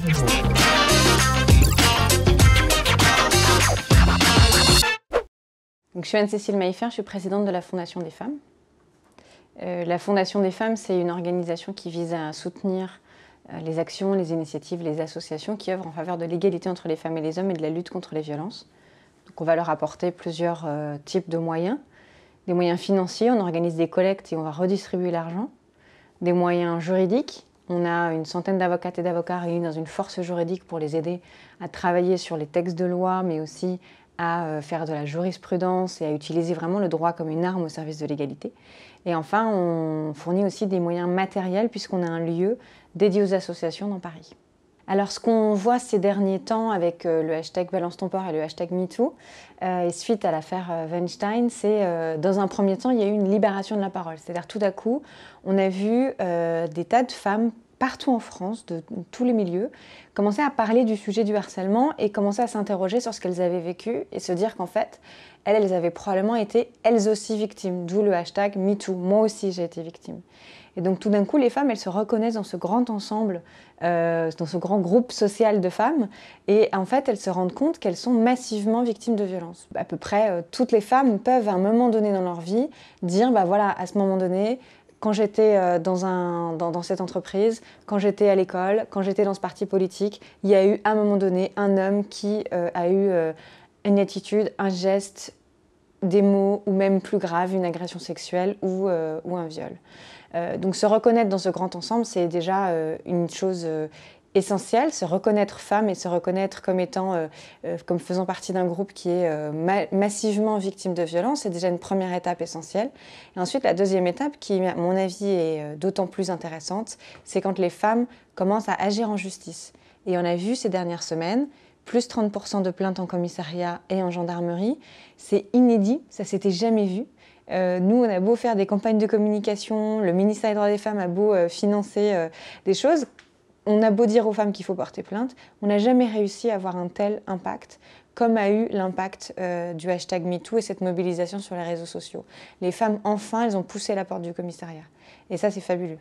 Donc, je suis Anne-Cécile Maillefer, je suis présidente de la Fondation des femmes. La Fondation des femmes, c'est une organisation qui vise à soutenir les actions, les initiatives, les associations qui œuvrent en faveur de l'égalité entre les femmes et les hommes et de la lutte contre les violences. Donc, on va leur apporter plusieurs types de moyens. Des moyens financiers, on organise des collectes et on va redistribuer l'argent. Des moyens juridiques, on a une centaine d'avocates et d'avocats réunis dans une force juridique pour les aider à travailler sur les textes de loi, mais aussi à faire de la jurisprudence et à utiliser vraiment le droit comme une arme au service de l'égalité. Et enfin, on fournit aussi des moyens matériels puisqu'on a un lieu dédié aux associations dans Paris. Alors ce qu'on voit ces derniers temps avec le hashtag Balance ton port et le hashtag MeToo, et suite à l'affaire Weinstein, c'est dans un premier temps, il y a eu une libération de la parole. C'est-à-dire tout à coup, on a vu des tas de femmes partout en France, de tous les milieux, commencer à parler du sujet du harcèlement et commencer à s'interroger sur ce qu'elles avaient vécu et se dire qu'en fait, elles avaient probablement été elles aussi victimes, d'où le hashtag MeToo. Moi aussi, j'ai été victime. Et donc tout d'un coup, les femmes, elles se reconnaissent dans ce grand ensemble, dans ce grand groupe social de femmes, et en fait, elles se rendent compte qu'elles sont massivement victimes de violences. À peu près toutes les femmes peuvent, à un moment donné dans leur vie, dire, bah voilà, à ce moment donné, quand j'étais dans cette entreprise, quand j'étais à l'école, quand j'étais dans ce parti politique, il y a eu à un moment donné un homme qui a eu une attitude, un geste, des mots, ou même plus grave, une agression sexuelle ou un viol. Donc se reconnaître dans ce grand ensemble, c'est déjà une chose essentielle, se reconnaître femme et se reconnaître comme étant, comme faisant partie d'un groupe qui est massivement victime de violence, c'est déjà une première étape essentielle. Et ensuite, la deuxième étape, qui à mon avis est d'autant plus intéressante, c'est quand les femmes commencent à agir en justice. Et on a vu ces dernières semaines, plus 30% de plaintes en commissariat et en gendarmerie, c'est inédit, ça s'était jamais vu. Nous, on a beau faire des campagnes de communication, le ministère des droits des femmes a beau financer des choses, on a beau dire aux femmes qu'il faut porter plainte, on n'a jamais réussi à avoir un tel impact comme a eu l'impact du hashtag MeToo et cette mobilisation sur les réseaux sociaux. Les femmes, enfin, elles ont poussé la porte du commissariat. Et ça, c'est fabuleux.